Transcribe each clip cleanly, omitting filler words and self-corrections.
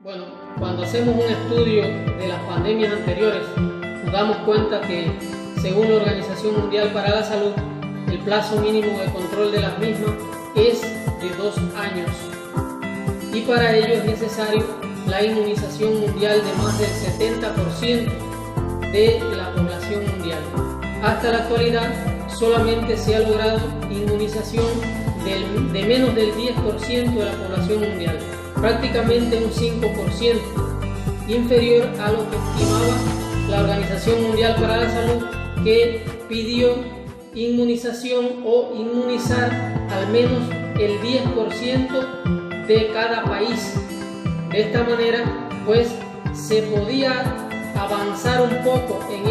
Bueno, cuando hacemos un estudio de las pandemias anteriores, nos damos cuenta que, según la Organización Mundial para la Salud, el plazo mínimo de control de las mismas es de 2 años. Y para ello es necesario la inmunización mundial de más del 70% de la población mundial. Hasta la actualidad, solamente se ha logrado inmunización de menos del 10% de la población mundial, prácticamente un 5%, inferior a lo que estimaba la Organización Mundial para la Salud, que pidió inmunización o inmunizar al menos el 10% de cada país. De esta manera, pues, se podía avanzar un poco en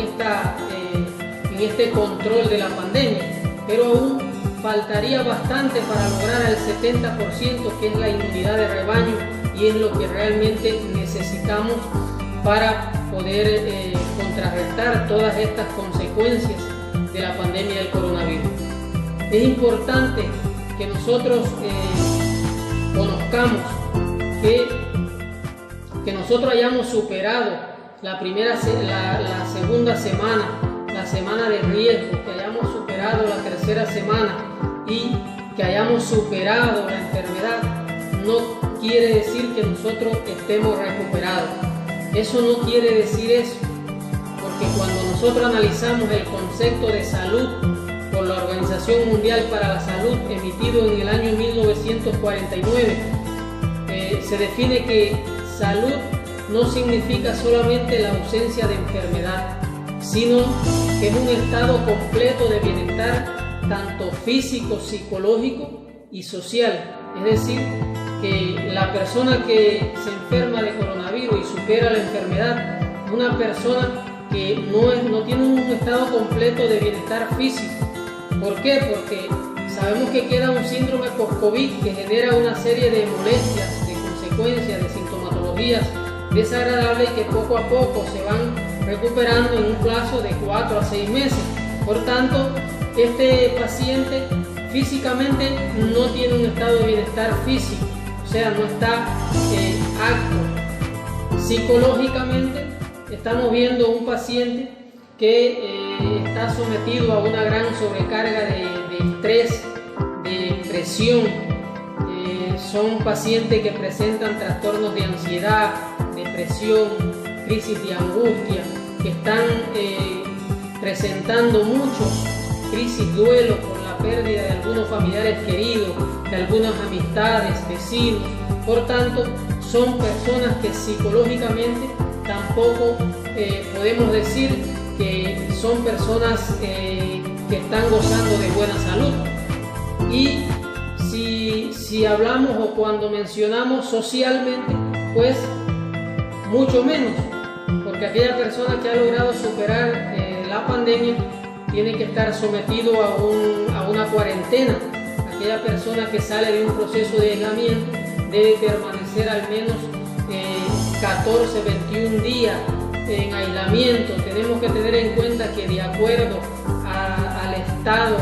este control de la pandemia, pero aún faltaría bastante para lograr el 70%, que es la inmunidad de rebaño, y es lo que realmente necesitamos para poder contrarrestar todas estas consecuencias de la pandemia del coronavirus. Es importante que nosotros conozcamos que nosotros hayamos superado la segunda semana, la semana de riesgo, que hayamos superado la tercera semana y que hayamos superado la enfermedad. No quiere decir que nosotros estemos recuperados. Eso no quiere decir eso, porque cuando nosotros analizamos el concepto de salud por la Organización Mundial para la Salud, emitido en el año 1949, se define que salud no significa solamente la ausencia de enfermedad, sino que es un estado completo de bienestar, tanto físico, psicológico y social. Es decir, que la persona que se enferma de coronavirus y supera la enfermedad es una persona que no tiene un estado completo de bienestar físico. ¿Por qué? Porque sabemos que queda un síndrome post-COVID que genera una serie de molestias, de consecuencias, de sintomatologías desagradables, y que poco a poco se van recuperando en un plazo de 4 a 6 meses. Por tanto, este paciente físicamente no tiene un estado de bienestar físico, o sea, no está apto. Psicológicamente estamos viendo un paciente que está sometido a una gran sobrecarga de estrés, de presión. Son pacientes que presentan trastornos de ansiedad, depresión, crisis de angustia, que están presentando muchos crisis, duelo por la pérdida de algunos familiares queridos, de algunas amistades, vecinos. Por tanto, son personas que psicológicamente tampoco podemos decir que son personas que están gozando de buena salud. Y si hablamos o cuando mencionamos socialmente, pues mucho menos, porque aquella persona que ha logrado superar la pandemia tiene que estar sometido a una cuarentena. Aquella persona que sale de un proceso de aislamiento debe permanecer al menos 14, 21 días en aislamiento. Tenemos que tener en cuenta que, de acuerdo al estado,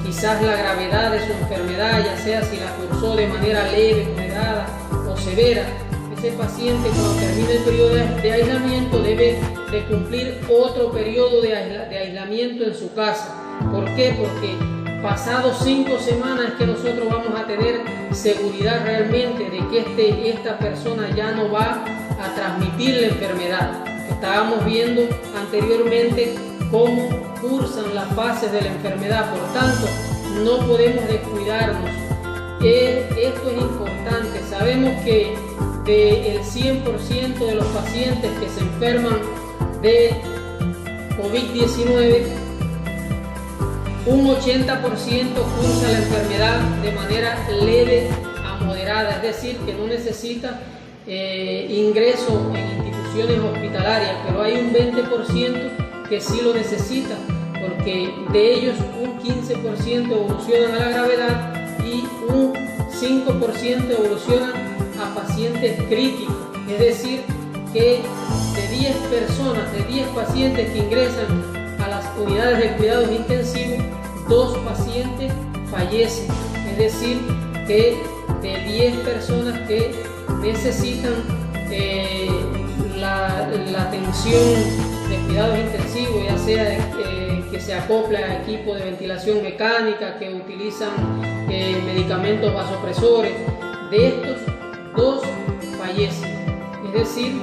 quizás la gravedad de su enfermedad, ya sea si la cursó de manera leve, moderada o severa, ese paciente, cuando termine el periodo de aislamiento, debe de cumplir otro periodo de aislamiento en su casa. ¿Por qué? Porque pasados 5 semanas es que nosotros vamos a tener seguridad realmente de que esta persona ya no va a transmitir la enfermedad. Estábamos viendo anteriormente cómo cursan las fases de la enfermedad. Por tanto, no podemos descuidarnos. Esto es importante. Sabemos que del 100% de los pacientes que se enferman de COVID-19, un 80% cursa la enfermedad de manera leve a moderada, es decir, que no necesita ingreso en instituciones hospitalarias, pero hay un 20% que sí lo necesita, porque de ellos un 15% evolucionan a la gravedad y un 5% evolucionan a pacientes críticos. Es decir, que de 10 personas, de 10 pacientes que ingresan a las unidades de cuidados intensivos, 2 pacientes fallecen. Es decir, que de 10 personas que necesitan la atención de cuidados intensivos, ya sea que se acopla a equipos de ventilación mecánica, que utilizan medicamentos vasopresores. De estos, 2 fallecen. Es decir,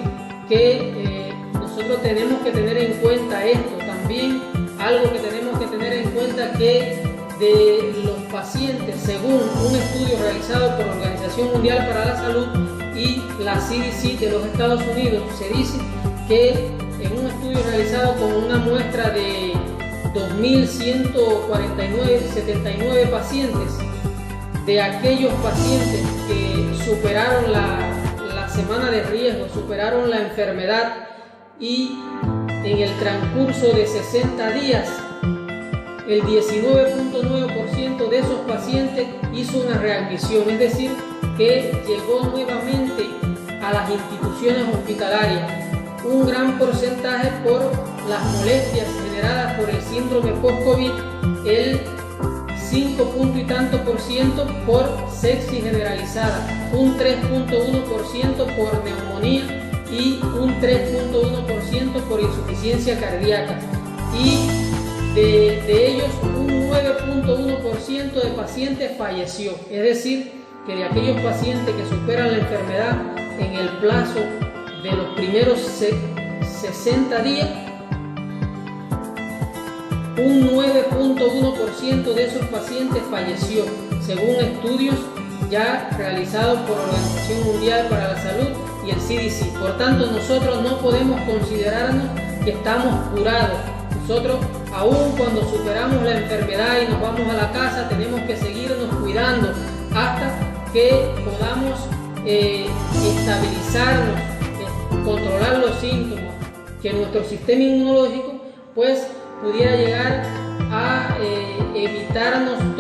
que nosotros tenemos que tener en cuenta esto. También algo que tenemos que tener en cuenta, que de los pacientes, según un estudio realizado por la Organización Mundial para la Salud y la CDC de los Estados Unidos, se dice que en un estudio realizado con una muestra de 2.179 pacientes, de aquellos pacientes que superaron la semana de riesgo, superaron la enfermedad y en el transcurso de 60 días, el 19.9% de esos pacientes hizo una readmisión, es decir, que llegó nuevamente a las instituciones hospitalarias. Un gran porcentaje por las molestias generadas por el síndrome post-COVID, el 5 y tanto por ciento por sepsis generalizada, un 3.1% por neumonía y un 3.1% por insuficiencia cardíaca. Y de ellos, un 9.1% de pacientes falleció. Es decir, que de aquellos pacientes que superan la enfermedad en el plazo de los primeros 60 días, un 9.1% de esos pacientes falleció, según estudios ya realizados por la Organización Mundial para la Salud y el CDC. Por tanto, nosotros no podemos considerarnos que estamos curados. Nosotros, aun cuando superamos la enfermedad y nos vamos a la casa, tenemos que seguirnos cuidando hasta que podamos estabilizarnos, controlar los síntomas, que nuestro sistema inmunológico pues pudiera llegar a evitarnos